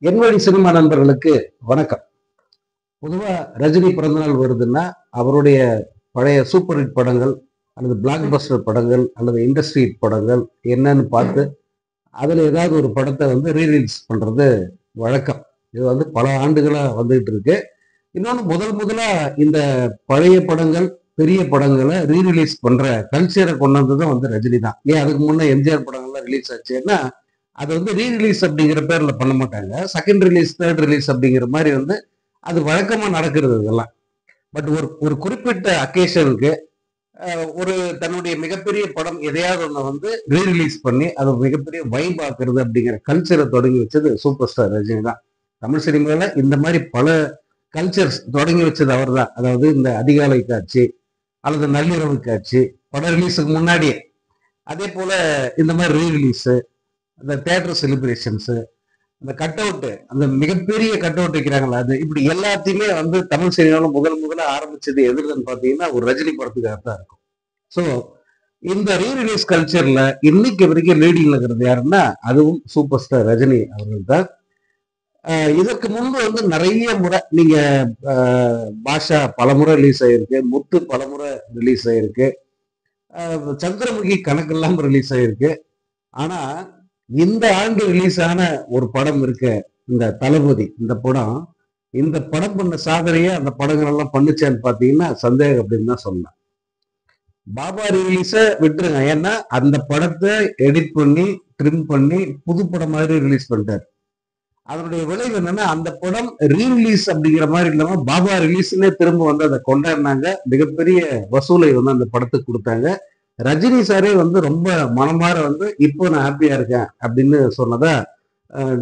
என்வழி cinema நண்பர்களுக்கு வணக்கம். பொதுவா ரஜினி பிறந்தநாள் வருதுன்னா, அவருடைய பழைய சூப்பர் ஹிட் படங்கள் அல்லது பிளாக் பஸ்டர் படங்கள் அல்லது இண்டஸ்ட்ரி ஹிட் படங்கள் என்னன்னு பார்த்து, அதுல ஏதாவது ஒரு படத்தை வந்து ரீரிலீஸ் பண்றது வழக்கம். இது வந்து பல ஆண்டுகளா வந்துகிட்டு இருக்கு. இன்னொன்னு முதல் முதலா இந்த பழைய படங்கள், பெரிய படங்களை ரீரிலீஸ் பண்ற கல்ச்சரை கொண்டு வந்ததும் வந்து ரஜினி தான். ஏன் அதுக்கு முன்ன எம்ஜிஆர் படங்கள்லாம் ரிலீஸ் ஆச்சுன்னா, அது வந்து ரீரிலீஸ் அப்படிங்கிற பேர்ல பண்ண மாட்டாங்க. செகண்ட் ரிலீஸ், தேர்ட் ரிலீஸ் அப்படிங்கிற மாதிரி வந்து அது வழக்கமா நடக்கிறது இதெல்லாம். பட் ஒரு ஒரு குறிப்பிட்ட அக்கேஷனுக்கு ஒரு தன்னுடைய மிகப்பெரிய படம் எதையாவது ஒண்ணு வந்து ரீரிலீஸ் பண்ணி அது மிகப்பெரிய வைப் ஆக்குறது அப்படிங்கிற கல்ச்சரை தொடங்கி வச்சது சூப்பர் ஸ்டார் ரஜினி தான். தமிழ் சினிமாவில் இந்த மாதிரி பல கல்ச்சர்ஸ் தொடங்கி வச்சது அவர் தான். அதாவது இந்த அதிகாலை காட்சி அல்லது நள்ளிரவு காட்சி படம் ரிலீஸுக்கு முன்னாடியே, அதே போல இந்த மாதிரி ரீரிலீஸ், அந்த தேட்டர் செலிப்ரேஷன்ஸ், அந்த கட் அவுட், அந்த மிகப்பெரிய கட் அவுட் வைக்கிறாங்களா, அது இப்படி எல்லாத்தையுமே வந்து தமிழ் சினிமாவில் முதல்ல ஆரம்பிச்சது எதுன்னு பாத்தீங்கன்னா ஒரு ரஜினி படத்துக்காக தான் இருக்கும். ஸோ இந்த ரீரிலீஸ் கல்ச்சர்ல இன்னைக்கு வரைக்கும் லீடிங்ல இருக்கிறது யாருன்னா அதுவும் சூப்பர் ஸ்டார் ரஜினி அவர்கள் தான். இதற்கு முன்பு வந்து நிறைய முறை நீங்க பாஷா பலமுறை ரிலீஸ் ஆயிருக்கு, முத்து பலமுறை ரிலீஸ் ஆயிருக்கு, சந்திரமுகி கணக்கெல்லாம் ரிலீஸ் ஆயிருக்கு. ஆனா இந்த ஆண்டு ரிலீஸ் ஆன ஒரு படம் இருக்கு, இந்த தளபதி. இந்த படம் பண்ண சாதனையை அந்த படங்கள் எல்லாம் பண்ணுச்சான்னு பாத்தீங்கன்னா சந்தேகம் அப்படின்னு தான் சொல்லலாம். பாபா ரிலீஸ விட்டுருங்க, ஏன்னா அந்த படத்தை எடிட் பண்ணி ட்ரிம் பண்ணி புது படம் மாதிரி ரிலீஸ் பண்ணிட்டாரு. அதனுடைய விளைவு என்னன்னா அந்த படம் ரீரிலீஸ் அப்படிங்கிற மாதிரி இல்லாம பாபா ரிலீஸ்னே திரும்ப வந்து அதை கொண்டாடினாங்க. மிகப்பெரிய வசூலை வந்து அந்த படத்துக்கு கொடுத்தாங்க. ரஜினி சாரே வந்து ரொம்ப மனமாற வந்து இப்போ நான் ஹாப்பியா இருக்கேன் அப்படின்னு சொன்னதா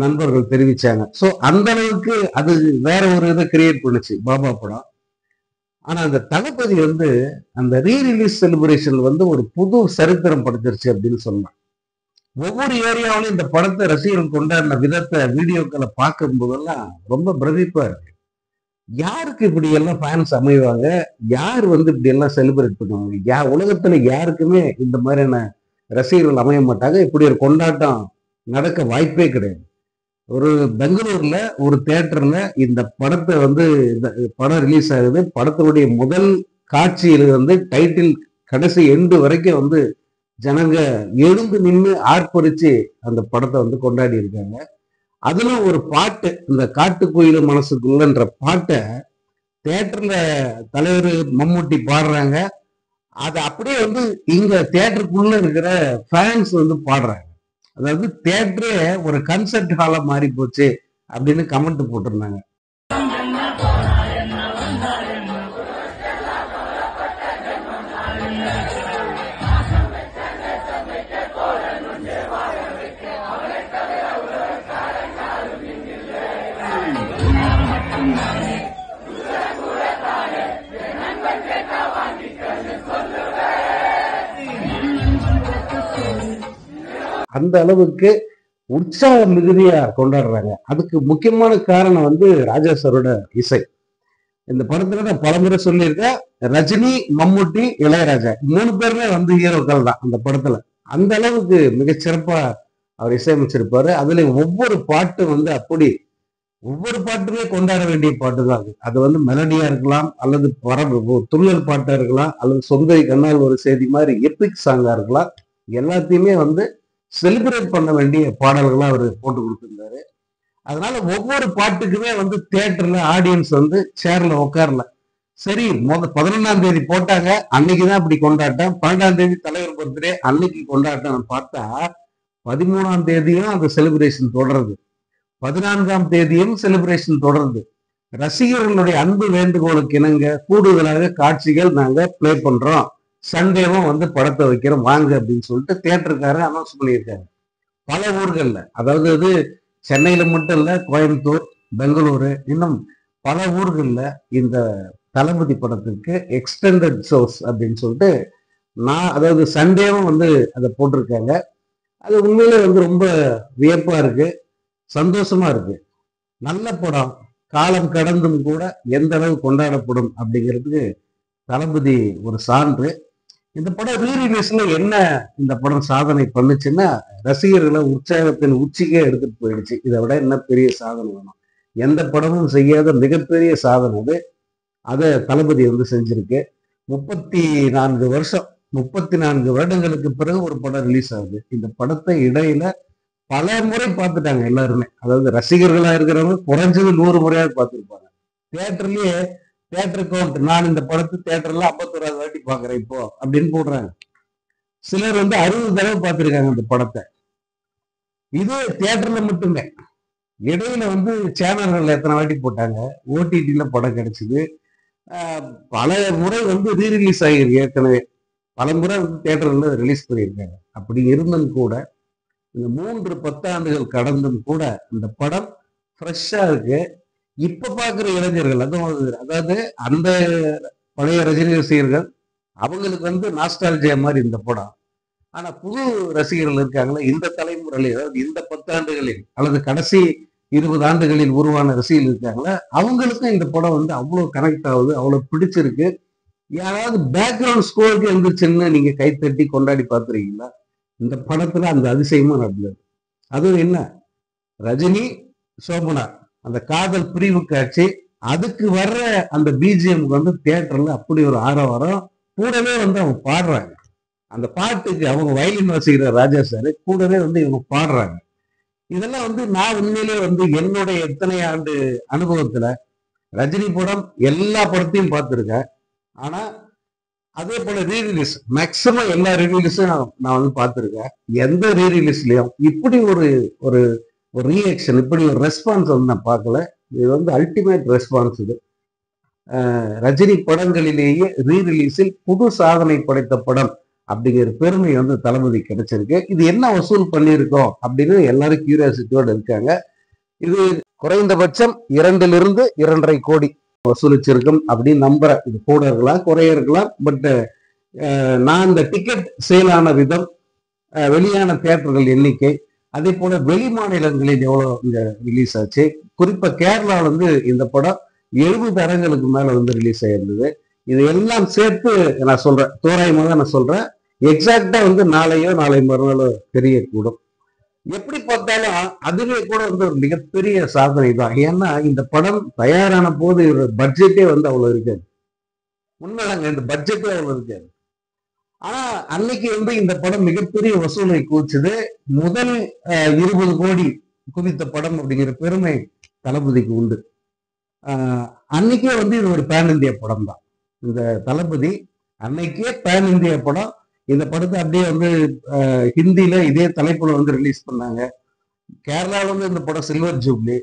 நண்பர்கள் தெரிவிச்சாங்க. ஸோ அந்த அளவுக்கு அது வேற ஒரு இதை கிரியேட் பண்ணுச்சு பாபா படம். ஆனா அந்த தளபதி வந்து அந்த ரீரிலீஸ் செலிப்ரேஷன் வந்து ஒரு புது சரித்திரம் படைச்சிருச்சு அப்படின்னு சொல்லலாம். ஒவ்வொரு ஏரியாவிலும் இந்த படத்தை ரசிகர்கள் கொண்டாடின விதத்தை வீடியோக்களை பார்க்கும் போதெல்லாம் ரொம்ப பிரமிப்பா இருக்கு. யாருக்கு இப்படி எல்லாம் ஃபேன்ஸ் அமைவாங்க? யார் வந்து இப்படி எல்லாம் செலிப்ரேட் பண்ணுவாங்க? உலகத்துல யாருக்குமே இந்த மாதிரியான ரசிகர்கள் அமைய மாட்டாங்க. இப்படி ஒரு கொண்டாட்டம் நடக்க வாய்ப்பே கிடையாது. ஒரு பெங்களூர்ல ஒரு தியேட்டர்ல இந்த படத்தை வந்து இந்த படம் ரிலீஸ் ஆகுது. படத்தினுடைய முதல் காட்சியில வந்து டைட்டில் கடைசி எண்டு வரைக்கும் வந்து ஜனங்க எழுந்து நின்று ஆர்ப்பரிச்சு அந்த படத்தை வந்து கொண்டாடி இருக்காங்க. அதுல ஒரு பாட்டு, இந்த காட்டுக்குயில மனசுக்குள்ளன்ற பாட்டை தியேட்டர்ல தலைவர் மம்முட்டி பாடுறாங்க. அதை அப்படியே வந்து இங்க தியேட்டருக்குள்ள இருக்கிற ஃபேன்ஸ் வந்து பாடுறாங்க. அதாவது தியேட்டரே ஒரு கன்சர்ட் ஹாலா மாறி போச்சு அப்படின்னு கமெண்ட் போட்டிருந்தாங்க. அந்த அளவுக்கு உற்சாக மிகுதியா கொண்டாடுறாங்க. அதுக்கு முக்கியமான காரணம் வந்து ராஜா சாரோட இசை. இந்த படத்துல நான் பலமுறை சொல்லியிருக்கேன், ரஜினி, மம்முட்டி, இளையராஜா 3 பேருமே வந்து ஹீரோக்கள் தான் அந்த படத்துல. அந்த அளவுக்கு மிகச்சிறப்பா அவர் இசையமைச்சிருப்பாரு. அதுல ஒவ்வொரு பாட்டும் வந்து அப்படி ஒவ்வொரு பாட்டுமே கொண்டாட வேண்டிய பாட்டு தான் அது. அது வந்து மெலடியா இருக்கலாம், அல்லது துள்ளல் பாட்டா இருக்கலாம், அல்லது சொந்த கண்ணால் ஒரு செய்தி மாதிரி எபிக் சாங்கா இருக்கலாம். எல்லாத்தையுமே வந்து செலிப்ரேட் பண்ண வேண்டிய பாடல்களா அவர் போட்டு கொடுத்திருந்தாரு. அதனால ஒவ்வொரு பாட்டுக்குமே வந்து தியேட்டர்ல ஆடியன்ஸ் வந்து சேர்ல உட்காரல. சரி, 11ஆம் தேதி போட்டாங்க, அன்னைக்குதான் இப்படி கொண்டாட்டம். 12ஆம் தேதி தலைவர் பர்த்டே, அன்னைக்கு கொண்டாட்டம் பார்த்தா 13ஆம் தேதியும் அந்த செலிப்ரேஷன் தொடருது, 14ஆம் தேதியும் செலிப்ரேஷன் தொடருது. ரசிகர்களுடைய அன்பு வேண்டுகோளுக்கு இணங்க கூடுதலாக காட்சிகள் நாங்க பிளே பண்றோம், சண்டேவும் வந்து படத்தை வைக்கிறோம் வாங்க அப்படின்னு சொல்லிட்டு தியேட்டருக்காரர் அனௌன்ஸ் பண்ணியிருக்காரு. பல ஊர்கள்ல, அதாவது அது சென்னையில மட்டும் இல்ல, கோயம்புத்தூர், பெங்களூரு, இன்னும் பல ஊர்கள்ல இந்த தளபதி படத்துக்கு எக்ஸ்டெண்டட் ஷோஸ் அப்படின்னு சொல்லிட்டு அதாவது சண்டேவும் வந்து அதை போட்டிருக்காங்க. அது உண்மையிலே வந்து ரொம்ப வியப்பா இருக்கு, சந்தோஷமா இருக்கு. நல்ல படம் காலம் கடந்தும் கூட எந்த அளவு கொண்டாடப்படும் அப்படிங்கிறதுக்கு தளபதி ஒரு சான்று. இந்த படம் ரீரிலீஸ்ல என்ன இந்த படம் சாதனை பண்ணுச்சுன்னா, ரசிகர்களை உற்சாகத்தின் உச்சிக்கே எடுத்துட்டு போயிடுச்சு. இதை விட என்ன பெரிய சாதனை வேணும்? எந்த படமும் செய்யாத மிகப்பெரிய சாதனை அது. அதை தளபதி வந்து செஞ்சிருக்கு. 34 வருஷம் 34 வருடங்களுக்கு பிறகு ஒரு படம் ரிலீஸ் ஆகுது. இந்த படத்தை இடையில பல முறை பார்த்துட்டாங்க எல்லாருமே. அதாவது ரசிகர்களா இருக்கிறவங்க குறைஞ்சது 100 முறையாவது பார்த்துருப்பாங்க. தியேட்டர்லயே தியேட்டர் கவுண்ட், நான் இந்த படத்தை தியேட்டர்ல 51வது வாட்டி பாக்குறேன் இப்போ அப்படின்னு போடுறாங்க. சிலர் வந்து 60 தடவை பார்த்திருக்காங்க இந்த படத்தை. இது தியேட்டர்ல மட்டுமே. இடையில வந்து சேனல்கள் எத்தனை வாட்டி போட்டாங்க, ஓடிடில படம் கிடைச்சது. பல முறை வந்து ரீரிலீஸ் ஆகிருக்கு. ஏற்கனவே பல முறை வந்து தியேட்டர்ல ரிலீஸ் பண்ணியிருக்காங்க. அப்படி இருந்தும் கூட இந்த 3 பத்தாண்டுகள் கடந்தும் கூட இந்த படம் ஃப்ரெஷ்ஷா இருக்கு. இப்ப பாக்குற இளைஞர்கள், அதாவது அந்த பழைய ரஜினி ரசிகர்கள் அவங்களுக்கு வந்து நாஸ்டாலஜியா மாதிரி இந்த படம். ஆனா புது ரசிகர்கள் இருக்காங்களா இந்த தலைமுறையில், அதாவது இந்த 10 ஆண்டுகளில் அல்லது கடைசி 20 ஆண்டுகளில் உருவான ரசிகர்கள் இருக்காங்களா, அவங்களுக்கும் இந்த படம் வந்து அவ்வளவு கனெக்ட் ஆகுது, அவ்வளவு பிடிச்சிருக்கு. யாராவது பேக்ரவுண்ட் ஸ்கோருக்கு எழுந்துச்சுன்னு நீங்க கைத்தட்டி கொண்டாடி பார்த்துருக்கீங்களா? இந்த படத்துல அந்த அதிசயமும் நடந்தது. அதுவும் என்ன, ரஜினி சோபனா அந்த காதல் பிரிவு காட்சி, அதுக்கு வர்ற அந்த பிஜிஎம்க்கு வந்து தியேட்டர்ல அப்படி ஒரு ஆரவாரம். கூடவே வந்து அவங்க பாடுறாங்க. அந்த பாட்டுக்கு அவங்க வயலின் வாசிக்கிற ராஜா சார் கூடவே வந்து இவங்க பாடுறாங்க. இதெல்லாம் வந்து நான் உண்மையிலே வந்து என்னுடைய எத்தனை ஆண்டு அனுபவத்துல ரஜினி படம் எல்லா படத்தையும் பார்த்துருக்கேன். ஆனா அதே போல ரீரிலீஸ் மேக்சிமம் எல்லா ரீரிலீஸும் நான் வந்து பார்த்துருக்கேன். எந்த ரீரிலீஸ்லயும் இப்படி ஒரு ஒரு ஒரு ரியாக்ஷன், இப்படி ஒரு ரெஸ்பான்ஸ் வந்து நான் பார்க்கல. இது வந்து அல்டிமேட் ரெஸ்பான்ஸ். இது ரஜினி படங்களிலேயே ரீரிலீஸில் புது சாதனை படைத்த படம் அப்படிங்கிற பெருமை வந்து தளபதி கிடைச்சிருக்கு. இது என்ன வசூல் பண்ணியிருக்கோம் அப்படின்னு எல்லாரும் கியூரியாசிட்டியோட இருக்காங்க. இது குறைந்தபட்சம் 2 to 2.5 கோடி வசூலிச்சிருக்கும் அப்படின்னு நம்புறேன். இது கூட இருக்கலாம், குறைய இருக்கலாம். பட் நான் இந்த டிக்கெட் சேலான விதம், வெளியான தியேட்டர்கள் எண்ணிக்கை, அதே போல வெளி மாநிலங்களில் எவ்வளவு இங்க ரிலீஸ் ஆச்சு. குறிப்பா கேரளாவில் வந்து இந்த படம் 70 அரங்களுக்கு மேல வந்து ரிலீஸ் ஆயிருந்தது. இது எல்லாம் சேர்த்து நான் சொல்றேன், தோராயமா தான் நான் சொல்றேன். எக்ஸாக்டா வந்து நாளையோ நாளை மறுநாளோ தெரியக்கூடும். எப்படி பார்த்தாலும் அதுவே கூட வந்து ஒரு மிகப்பெரிய சாதனை தான். ஏன்னா இந்த படம் தயாரான போது பட்ஜெட்டே வந்து அவ்வளவு இருக்காது. உண்மைதாங்க, இந்த பட்ஜெட்டே அவ்வளவு இருக்காது. ஆனா அன்னைக்கு வந்து இந்த படம் மிகப்பெரிய வசூலை கூச்சுது. முதல் 20 கோடி குவித்த படம் அப்படிங்கிற பெருமை தளபதிக்கு உண்டு. அன்னைக்கே வந்து இது ஒரு பேன் இந்தியா படம் தான். இந்த தளபதி அன்னைக்கே பேன் இந்தியா படம். இந்த படத்தை அப்படியே வந்து ஹிந்தியில இதே தலைப்புல வந்து ரிலீஸ் பண்ணாங்க. கேரளாவில் வந்து இந்த படம் சில்வர் ஜூப்ளி.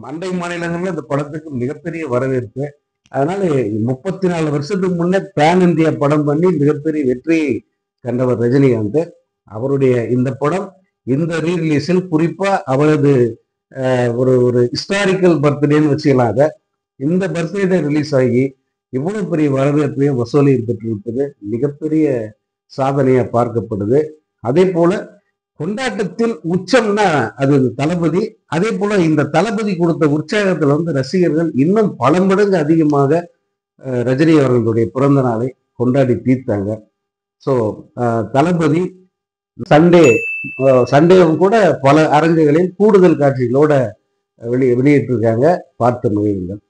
அண்டை மாநிலங்கள்ல இந்த படத்துக்கு மிகப்பெரிய வரவேற்பு. அதனால 34 வருஷத்துக்கு முன்னே பேன் இந்தியா படம் பண்ணி மிகப்பெரிய வெற்றியை கண்டவர் ரஜினிகாந்த். அவருடைய இந்த படம் இந்த ரீரிலீஸில் குறிப்பா அவரது ஒரு ஒரு ஹிஸ்டாரிக்கல் பர்த்டேன்னு வச்சுக்கலாம். அதை இந்த பர்த்டே ரிலீஸ் ஆகி இவ்வளவு பெரிய வரவேற்பையும் வசூலையும் பெற்றிருப்பது மிகப்பெரிய சாதனையா பார்க்கப்படுது. அதே போல கொண்டாட்டத்தில் உச்சம்னா அது தளபதி. அதே போல இந்த தளபதி கொடுத்த உற்சாகத்துல வந்து ரசிகர்கள் இன்னும் பல மடங்கு அதிகமாக ரஜினி அவர்களுடைய பிறந்த நாளை கொண்டாடி தீர்த்தாங்க. ஸோ தளபதி சண்டேவும் கூட பல அரங்குகளில் கூடுதல் காட்சிகளோட வெளியிட்டிருக்காங்க. பார்த்து மகிழுங்கள்.